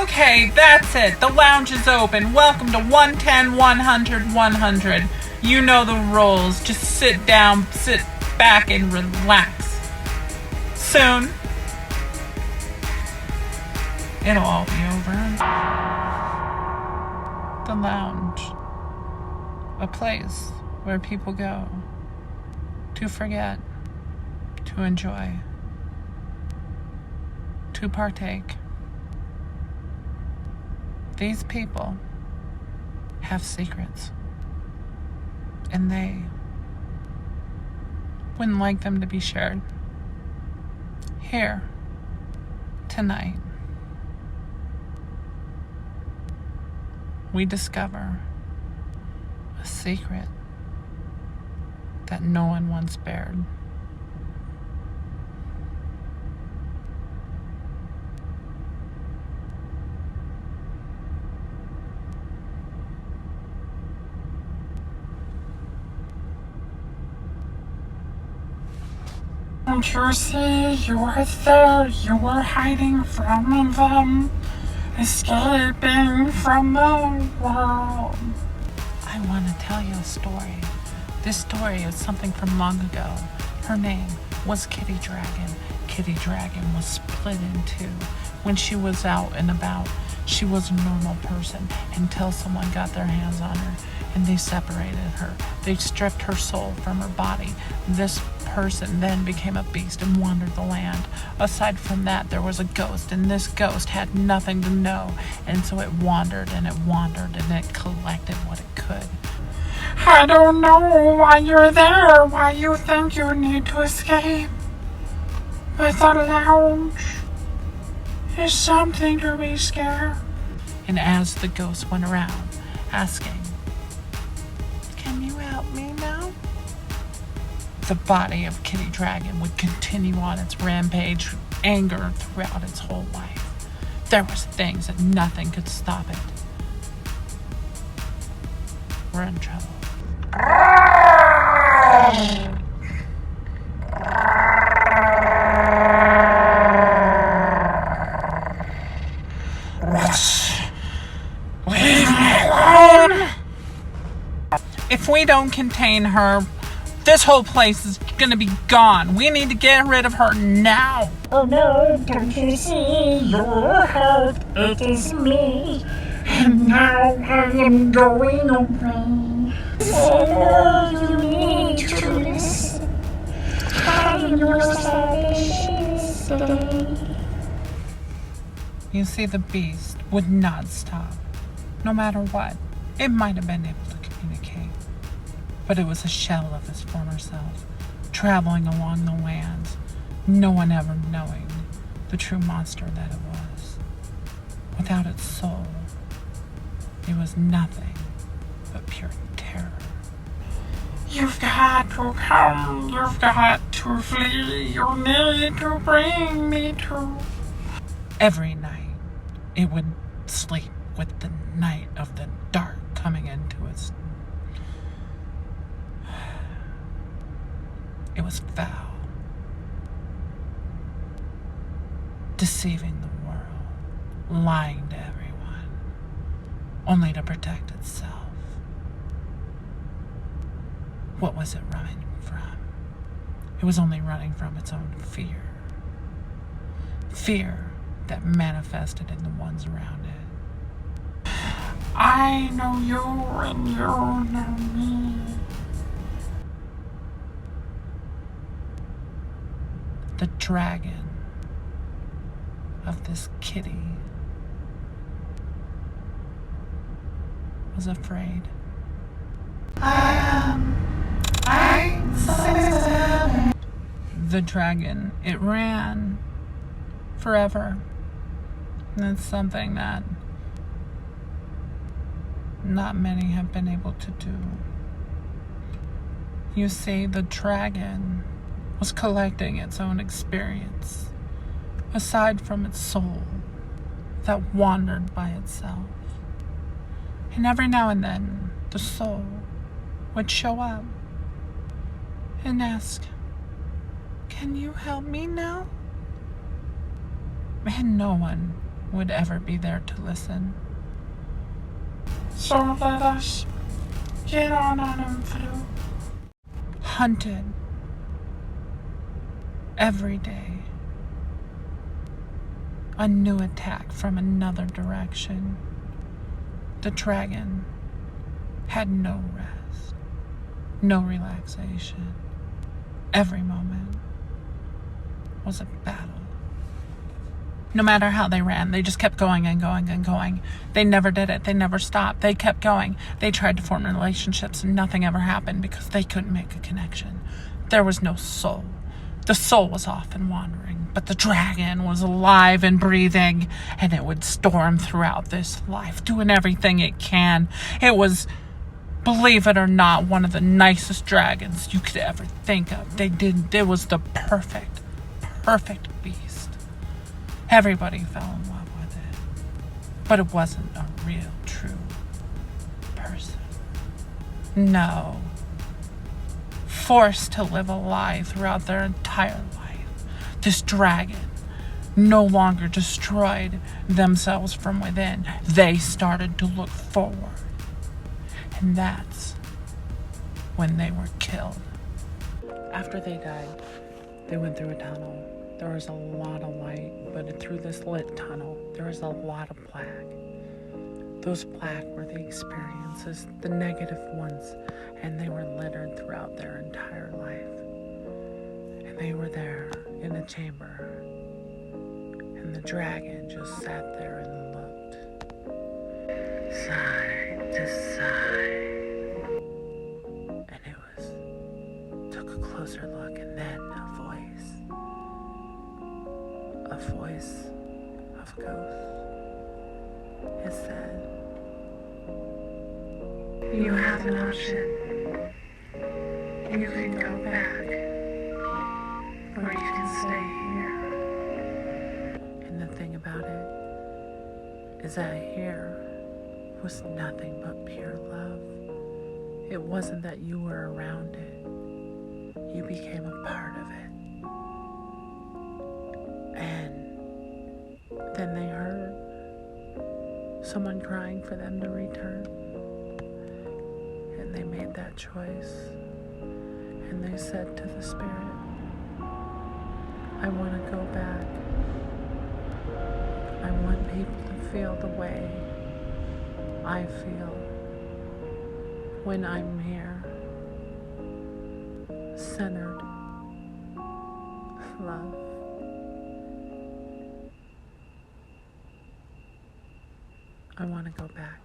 Okay, that's it. The lounge is open. Welcome to 110, 100, 100. You know the rules. Just sit down, sit back, and relax. Soon, it'll all be over. The lounge. A place where people go to forget, to enjoy, to partake. These people have secrets, and they wouldn't like them to be shared. Here, tonight, we discover a secret that no one once bared. Don't you see, you are there, you are hiding from them, escaping from the world. I want to tell you a story. This story is something from long ago. Her name was Kitty Dragon. Kitty Dragon was split in two. When she was out and about, she was a normal person until someone got their hands on her and they separated her. They stripped her soul from her body. This person then became a beast and wandered the land. Aside from that, there was a ghost, and this ghost had nothing to know, and so it wandered and it wandered and it collected what it could. I don't know why you're there, why you think you need to escape, but the lounge is something to be scared. And as the ghost went around asking, "Can you help me now?" the body of Kitty Dragon would continue on its rampage, anger throughout its whole life. There was things that nothing could stop it. We're in trouble. Leave me alone! If we don't contain her, this whole place is gonna be gone. We need to get rid of her now. Oh no, don't you see? You're hurt. It is me. And now I am going away. So you need to listen. Find your salvation today. You see, the beast would not stop. No matter what, it might have been able to communicate, but it was a shell of its former self, traveling along the lands, no one ever knowing the true monster that it was. Without its soul, it was nothing but pure terror. You've got to come, you've got to flee, you need to bring me to. Every night, it would sleep with the night of the dark coming into its. It was foul, deceiving the world, lying to everyone, only to protect itself. What was it running from? It was only running from its own fear. Fear that manifested in the ones around it. I know you and you know me. The dragon of this kitty was afraid. The dragon, it ran forever. And it's something that not many have been able to do. You see, the dragon was collecting its own experience, aside from its soul that wandered by itself. And every now and then, the soul would show up and ask, "Can you help me now?" And no one would ever be there to listen. So let us get on him through. Hunted every day. A new attack from another direction. The dragon had no rest, no relaxation. Every moment was a battle. No matter how they ran, they just kept going and going and going. They never did it. They never stopped. They kept going. They tried to form relationships and nothing ever happened because they couldn't make a connection. There was no soul. The soul was off and wandering, but the dragon was alive and breathing, and it would storm throughout this life, doing everything it can. It was, believe it or not, one of the nicest dragons you could ever think of. It was the perfect beast. Everybody fell in love with it, but it wasn't a real, true person. No. Forced to live a lie throughout their entire life. This dragon no longer destroyed themselves from within. They started to look forward. And that's when they were killed. After they died, they went through a tunnel. There was a lot of light, but through this lit tunnel, there was a lot of black. Those black were the experiences, the negative ones, and they were littered throughout their entire life. And they were there in a chamber, and the dragon just sat there and looked, side to side. And it took a closer look, and then a voice of a ghost. It said, "You have an option. You can go back, or you can stay here." And the thing about it is that here was nothing but pure love. It wasn't that you were around it. You became a part of it. And then they heard someone crying for them to return. And they made that choice. And they said to the spirit, "I want to go back. I want people to feel the way I feel when I'm here, centered with love." I want to go back.